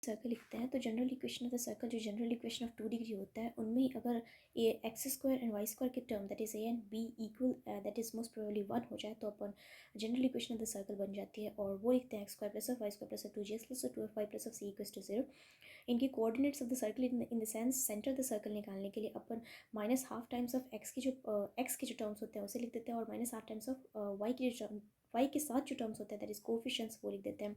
Circle लिखते हैं तो general equation of the circle जो जनरल इक्वेशन ऑफ 2 डिग्री होता है उनमें ही अगर a x square and y square के term that is a and b equal that is most probably 1 हो जाए तो अपन general equation of the circle बन जाती है और वो लिखते हैं x square plus of Y square plus of 2 g x plus of 2 f y plus of c equals to 0। इनकी coordinates of the circle in the sense centre of the circle निकालने के लिए अपन minus half times of x के जो terms होते हैं उसे लिख देते हैं और minus half times of Y के जो वाई के साथ जो टर्म्स होते हैं दैट इज कोफिशिएंट्स वो लिख देते हैं।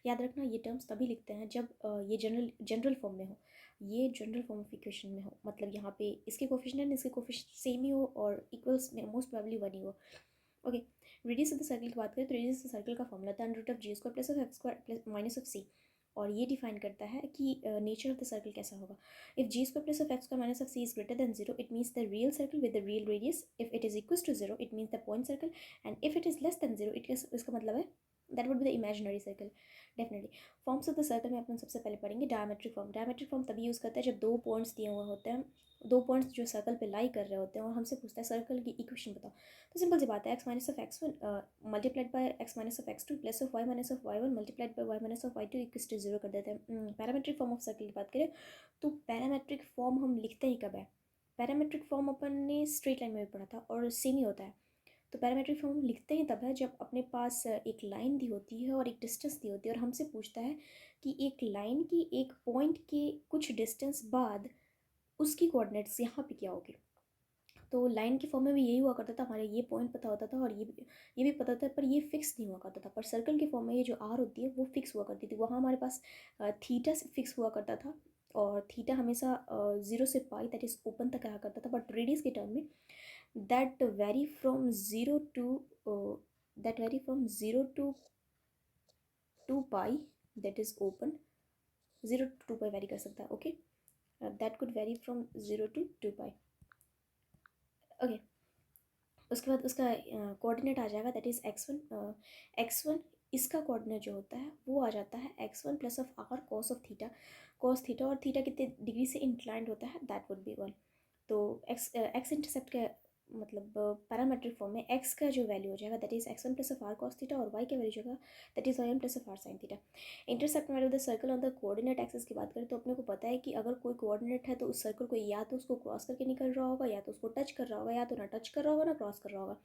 याद रखना ये टर्म्स तभी लिखते हैं जब ये जनरल फॉर्म में हो, ये जनरल फॉर्म ऑफ इक्वेशन में हो, मतलब यहाँ पे इसके कोफिशिएंट इसके कोफिशिएंट सेम ही हो और इक्वल्स में मोस्ट प्रोबेबली 1 ही हो। Okay, radius of the circle की बात करें तो रेडियस ऑफ द सर्कल का फॉर्मूला था under root of g square plus of x square plus minus of c, और ये डिफाइन करता है कि नेचर ऑफ द सर्कल कैसा होगा। If G square plus of x square minus of C is greater than 0 it means the real circle with the real radius. If it is equal to 0 it means the point circle, and if it is less than 0 इसका मतलब है that would be the imaginary circle. Definitely forms of the circle में अपन सबसे पहले पढ़ेंगे diametric form. Diametric form तभी use करता है जब दो पॉइंट्स दिए हुए होते हैं, दो पॉइंट्स जो सर्कल पे लाई कर रहे होते हैं और हमसे पूछता है सर्कल की इक्वेशन बताओ। तो सिंपल सी बात है X minus of X one multiplied by X minus of X two plus of Y minus of Y one multiplied by Y minus of Y two equals to 0 कर देते हैं। Parametric form of circle की बात करें तो parametric form हम लिखते ही कब है, पैरामेट्रिक फॉर्म अपन ने स्ट्रेट लाइन में भी पढ़ा था और सेम ही होता है। तो पैरामेट्रिक फॉर्म लिखते ही तब है जब अपने पास एक लाइन दी होती है और एक डिस्टेंस दी होती है और हमसे पूछता है कि एक लाइन की एक पॉइंट के कुछ डिस्टेंस बाद उसकी कोऑर्डिनेट्स यहाँ पे क्या होगी। तो लाइन के फॉर्म में भी यही हुआ करता था, हमारे ये पॉइंट पता होता था और ये भी पता था, पर ये फिक्स नहीं हुआ करता था। पर सर्कल के फॉर्म में ये जो आर होती है वो फिक्स हुआ करती थी, वहाँ हमारे पास थीटा से फिक्स हुआ करता था और थीटा हमेशा 0 से पाई दैट इज़ ओपन तक रहा करता था। बट रेडियस के टर्म में that vary from zero to 2 pi that is open, 0 to 2 pi vary कर सकता है। Okay, that could vary from 0 to 2 pi. Okay, उसके बाद उसका कोऑर्डिनेट आ जाएगा दैट इज़ x1 इसका कोऑर्डिनेट जो होता है वो आ जाता है x1 plus of R cos theta और थीटा कितने डिग्री से इंक्लाइंड होता है दैट वुड बी 1। तो एक्स इंटरसेप्ट का मतलब पैरामेट्रिक फॉर्म में x का जो वैल्यू हो जाएगा that is x1 plus of R cos theta और y का वैल्यू होगा that is y1 plus of R sine theta. Intercept value of the circle on the coordinate axis की बात करें तो अपने को पता है कि अगर कोई कोऑर्डिनेट है तो उस सर्कल को या तो उसको क्रॉस करके निकल रहा होगा या तो उसको टच कर रहा होगा या तो ना टच कर रहा होगा ना क्रॉस कर रहा होगा।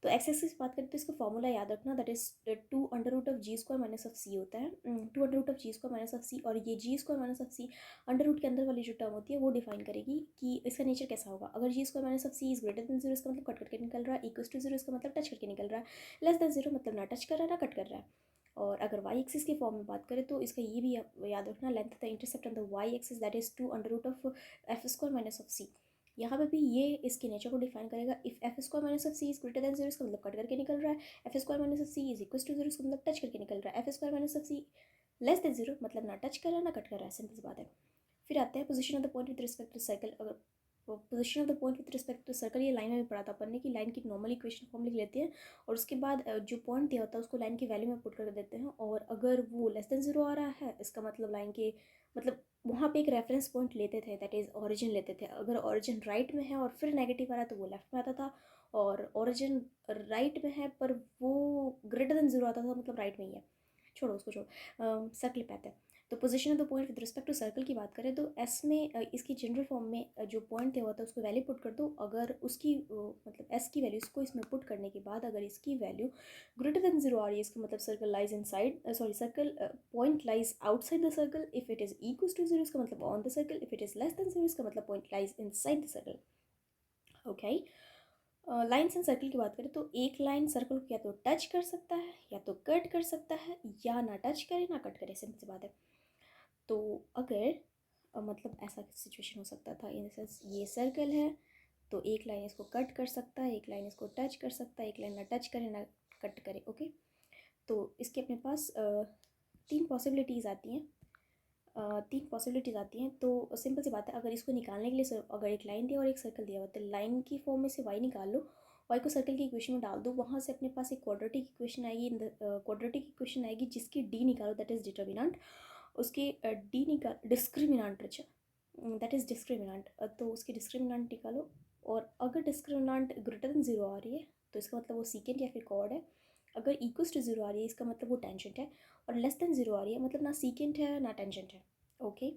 तो एक्स एक्सिस की बात करें तो इसका फॉर्मूला याद रखना that is 2 under root of g square minus of c होता है, 2 under root of g square minus of c, और ये g square minus of c under root के अंदर वाली जो टर्म होती है वो डिफाइन करेगी कि इसका नेचर कैसा होगा। अगर g square minus of C is greater than 0 इसका मतलब कट करके निकल रहा है, इक्वल्स टू 0 इसका मतलब टच करके निकल रहा है, लेस देन 0 मतलब ना टच कर रहा है ना कट कर रहा है। और अगर वाई एक्सिस की फॉर्म में बात करें तो इसका ये भी याद रखना length of the intercept on the y axis that is 2 under root of f square minus of c. यहाँ पे भी ये इसके नेचर को डिफाइन करेगा। If f square minus of C is greater than 0 इसका मतलब कट करके निकल रहा है, f square minus of C is equal to 0 इसका मतलब टच करके निकल रहा है, f square minus of C less than 0 मतलब ना टच कर रहा है ना कट कर रहा है, सिंपल सी बात है। फिर आते हैं position of the point with respect to circle. अगर position of the point with respect to circle ये लाइन में भी पढ़ा था अपन ने कि लाइन की नॉर्मल इक्वेशन फॉर्म लिख लेते हैं और उसके बाद जो पॉइंट दिया होता है उसको लाइन की वैल्यू में पुट कर देते हैं और अगर वो लेस देन 0 आ रहा है इसका मतलब लाइन के मतलब वहाँ पे एक रेफरेंस पॉइंट लेते थे दैट इज़ ओरिजिन लेते थे। अगर ओरिजिन राइट में है और फिर नेगेटिव आ रहा है तो वो लेफ्ट में आता था, और ओरिजिन राइट में है पर वो ग्रेटर देन 0 आता था मतलब राइट में ही है। छोड़ो उसको, छोड़ो, सर्कल पे आते हैं। तो position of the point with respect to circle की बात करें तो एस में इसकी जनरल फॉर्म में जो पॉइंट दिया होता है उसको वैल्यू पुट कर दो। अगर उसकी मतलब एस की वैल्यू इसको इसमें पुट करने के बाद अगर इसकी वैल्यू ग्रेटर देन 0 आ रही है इसका मतलब circle lies inside circle point lies outside the circle. If it is equal to 0 इसका मतलब on the circle, if it is less than 0 इसका मतलब point lies inside the circle. Okay, lines and circle की बात करें तो एक line circle को या तो टच कर सकता है या तो कट कर सकता है या ना टच करे ना कट करे, सिंपल सी बात है। तो अगर मतलब ऐसा सिचुएशन हो सकता था इन सेंस ये सर्कल है तो एक लाइन इसको कट कर सकता है, एक लाइन इसको टच कर सकता है, एक लाइन ना टच करे ना कट करे। ओके, तो इसके अपने पास तीन पॉसिबिलिटीज़ आती हैं, तो सिंपल सी बात है अगर इसको निकालने के लिए अगर एक लाइन दिया और एक सर्कल दिया हुआ तो लाइन की फॉर्म में से वाई निकाल लो, वाई को सर्कल की इक्वेशन में डाल दो, वहाँ से अपने पास एक क्वाड्रेटिक इक्वेशन आएगी, क्वाड्रेटिक इक्वेशन आएगी जिसकी डी निकालो दैट इज़ डिटर्मिनेंट, उसके डी निकाल डिस्क्रिमिनेंट, अच्छा दैट इज़ डिस्क्रिमिनेंट, तो उसकी डिस्क्रिमिनेंट निकालो और अगर डिस्क्रिमिनेंट ग्रेटर देन 0 आ रही है तो इसका मतलब वो सीकेंट या फिर कॉर्ड है, अगर इक्वल्स टू ज़ीरो आ रही है इसका मतलब वो टेंजेंट है, और लेस देन ज़ीरो आ रही है मतलब ना सीकेंट है ना टेंजेंट है। Okay,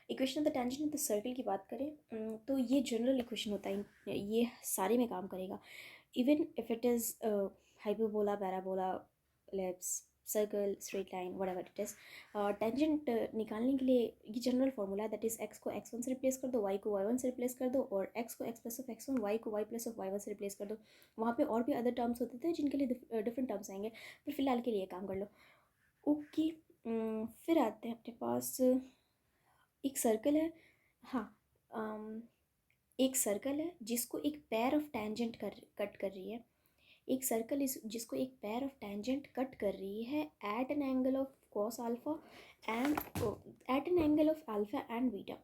equation of the tangent of the circle की बात करें तो ये जनरल इक्वेशन होता है, ये सारे में काम करेगा। Even if it is hyperbola, parabola, ellipse, circle, straight line, whatever it is, tangent निकालने के लिए ये जनरल फार्मूला है, दैट इज़ एक्स को x1 से रिप्लेस कर दो, y को y1 से रिप्लेस कर दो, और x को x plus of x1, y को y प्लस ऑफ y1 से रिप्लेस कर दो। वहाँ पे और भी अदर टर्म्स होते थे जिनके लिए डिफरेंट टर्म्स आएंगे, पर फिलहाल के लिए काम कर लो। ओके, फिर आते हैं अपने पास एक सर्कल है। हाँ, एक सर्कल है जिसको एक पेयर ऑफ टेंजेंट कट कर रही है। एक सर्कल इस जिसको एक पेयर ऑफ टेंजेंट कट कर रही है at an angle of cos alpha and at an angle of alpha and beta.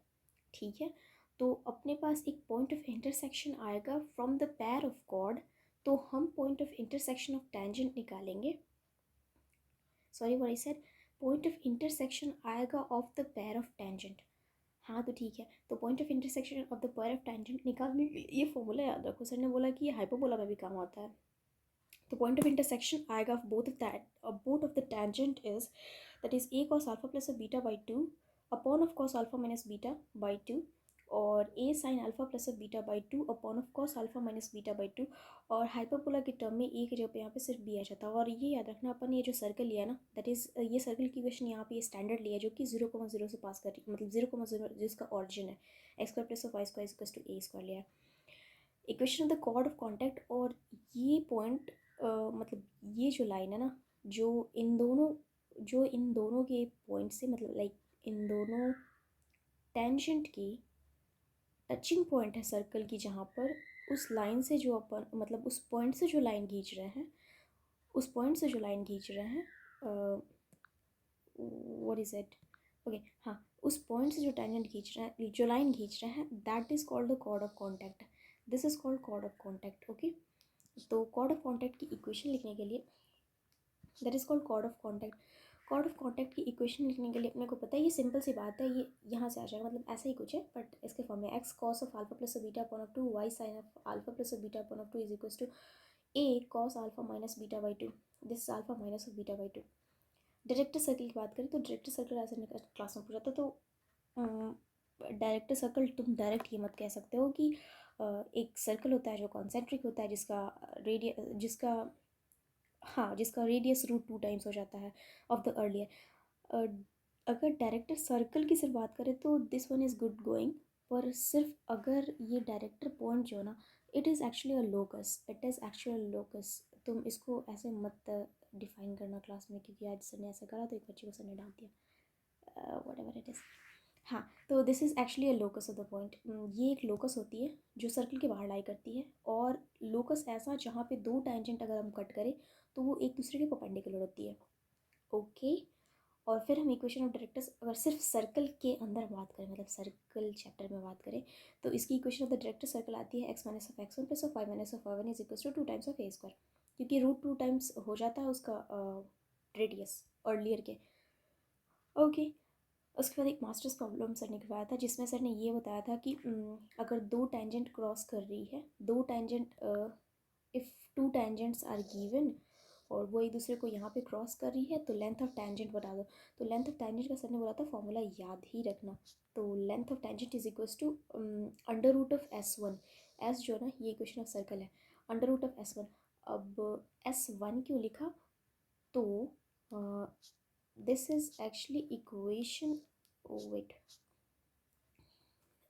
ठीक है, तो अपने पास एक पॉइंट ऑफ इंटरसेक्शन आएगा from the pair of chord, तो हम point of intersection of tangent निकालेंगे। Sorry what I said, point of intersection आएगा of the pair of tangent. हाँ तो ठीक है, तो point of intersection of the pair of tangent निकालने के लिए ये फॉर्मूला याद रखो, सर ने बोला कि ये हाइपरबोला में भी काम आता है। तो पॉइंट ऑफ इंटरसेक्शन आएगा both of the tangent is that is a cos alpha plus beta by two upon of cos alpha minus beta by to, और a sin alpha plus beta by two upon of cos alpha minus beta by to, और hyperbola के term में a की जगह पे यहाँ पे सिर्फ b आ जाता है। और ये याद रखना, अपन ये जो सर्कल लिया ना, दैट इज़ ये सर्कल की इक्वेशन यहाँ पे ये स्टैंडर्ड लिया जो कि 0,0 से पास कर रही, मतलब 0,0 जिसका ऑरिजिन है X square plus of Y square equals to A square लिया है। Equation of the chord of contact, और ये पॉइंट मतलब ये जो लाइन है ना, जो इन दोनों के पॉइंट से, मतलब लाइक इन दोनों टेंजेंट की टचिंग पॉइंट है सर्कल की, जहाँ पर उस लाइन से जो अपन, मतलब उस पॉइंट से जो लाइन खींच रहे हैं, उस पॉइंट से जो लाइन खींच रहे हैं, व्हाट इज इट, ओके हाँ, उस पॉइंट से जो टेंजेंट खींच रहे हैं, जो लाइन खींच रहे हैं, that is called the chord of contact. This is called chord of contact. Okay, तो कॉर्ड ऑफ कॉन्टैक्ट की इक्वेशन लिखने के लिए, that is called chord of contact. Chord of contact की इक्वेशन लिखने के लिए अपने को पता है, ये सिंपल सी बात है, ये यहाँ से आ जाएगा, मतलब ऐसा ही कुछ है, बट इसके फॉर्म में X cos of alpha plus beta upon of two, Y sine of alpha plus beta upon of two is equals to A cos alpha minus beta by two, this is alpha minus of beta by two. Director circle की बात करें तो director circle ऐसे class में पूछा था, तो director circle तुम डायरेक्ट ये मत कह सकते हो कि एक सर्कल होता है जो कॉन्सेंट्रिक होता है, जिसका रेडियस रूट टू टाइम्स हो जाता है ऑफ द अर्लियर। अगर डायरेक्टर सर्कल की सिर्फ बात करें तो this one is good going, पर सिर्फ अगर ये डायरेक्टर पॉइंट जो है ना, it is actually a locus, it is actual locus. तुम इसको ऐसे मत डिफाइन करना क्लास में, क्योंकि आज सर ने ऐसा करा तो एक बच्चे को सर ने डांट दिया, वट एवर इट इज़। हाँ, तो this is actually a locus of the point. ये एक लोकस होती है जो सर्कल के बाहर लाई करती है, और लोकस ऐसा जहाँ पे दो टेंजेंट अगर हम कट करें तो वो एक दूसरे के परपेंडिकुलर होती है। ओके, और फिर हम इक्वेशन ऑफ डायरेक्टर्स, अगर सिर्फ सर्कल के अंदर बात करें, मतलब सर्कल चैप्टर में बात करें, तो इसकी equation of the director circle आती है X minus of X one plus of Y minus of Y one is equals to two times of A square, क्योंकि रूट टू टाइम्स हो जाता है उसका रेडियस अर्लियर के। ओके, उसके बाद एक मास्टर्स प्रॉब्लम सर ने करवाया था, जिसमें सर ने ये बताया था कि अगर दो टेंजेंट क्रॉस कर रही है, दो tangent, if two tangents are given और वो एक दूसरे को यहाँ पे क्रॉस कर रही है, तो लेंथ ऑफ टेंजेंट बता दो। तो लेंथ ऑफ टेंजेंट का सर ने बोला था फॉर्मूला याद ही रखना। तो length of tangent is equals to under root of S1, S जो है ना ये इक्वेशन ऑफ सर्कल है, अंडर रूट ऑफ S1। अब S1 क्यों लिखा, तो this is actually equation, wait,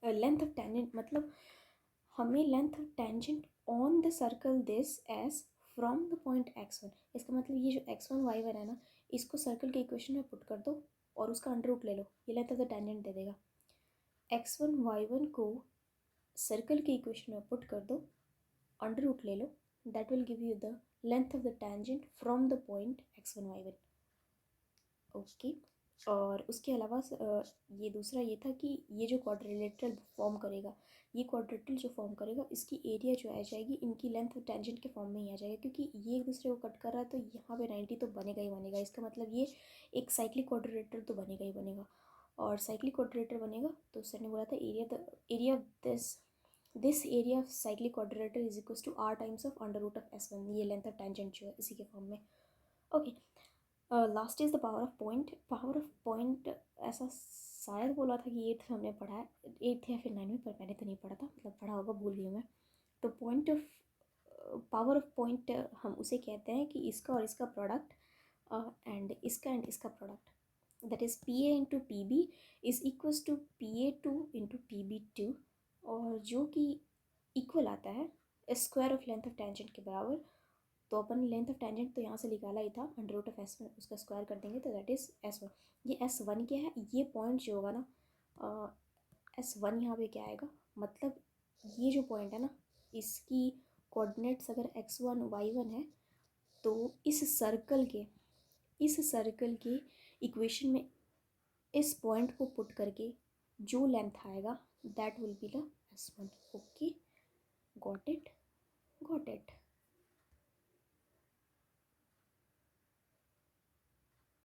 length of tangent, मतलब हमें length of tangent on the circle this as from the point x1, इसका मतलब ये जो x1 y1 है ना, इसको सर्कल के इक्वेशन में पुट कर दो और उसका अंडर रूट ले लो, ये लेंथ ऑफ द टेंजेंट दे देगा। x1 y1 को सर्कल के इक्वेशन में पुट कर दो, अंडर रूट ले लो, that will give you the length of the tangent from the point x1 y1। Okay, और उसके अलावा ये दूसरा ये था कि ये जो क्वाड्रिलेटरल फॉर्म करेगा, ये क्वाड्रेटल जो फॉर्म करेगा, इसकी एरिया जो आ जाएगी इनकी लेंथ टेंजेंट के फॉर्म में ही आ जाएगा, क्योंकि ये एक दूसरे को कट कर रहा है, तो यहाँ पे 90 तो बनेगा ही बनेगा। इसका मतलब ये एक साइक्लिक क्वाड्रिलेटर तो बनेगा ही बनेगा, और साइक्लिक क्वाड्रिलेटर बनेगा तो सर ने बोला था area of this area of cyclic quadrilateral is equal to r times of under root of S1, ये लेंथ ऑफ टेंजेंट जो है इसी के फॉर्म में। Okay, last is the power of point. Power of point ऐसा शायद बोला था कि एट्थ में हमने पढ़ा है, एट्थ या फिर नाइन में, पर मैंने तो नहीं पढ़ा था, मतलब पढ़ा होगा, भूल गई हूँ मैं. तो point of power of point हम उसे कहते हैं कि इसका और इसका प्रोडक्ट एंड इसका product, that is P A into P B is equals to P A two into P B two, और जो कि इक्वल आता है square of length of tangent के बराबर. तो अपन लेंथ ऑफ टेंजेंट तो यहाँ से निकाला ही था, under root of S one, उसका स्क्वायर कर देंगे तो दैट इज़ एस वन. ये एस वन क्या है, ये पॉइंट जो होगा ना, एस वन यहाँ पे क्या आएगा, मतलब ये जो पॉइंट है ना, इसकी कोऑर्डिनेट्स अगर एक्स वन वाई वन है, तो इस सर्कल के इक्वेशन में इस पॉइंट को पुट करके जो लेंथ आएगा that will be the S one. Okay, got it.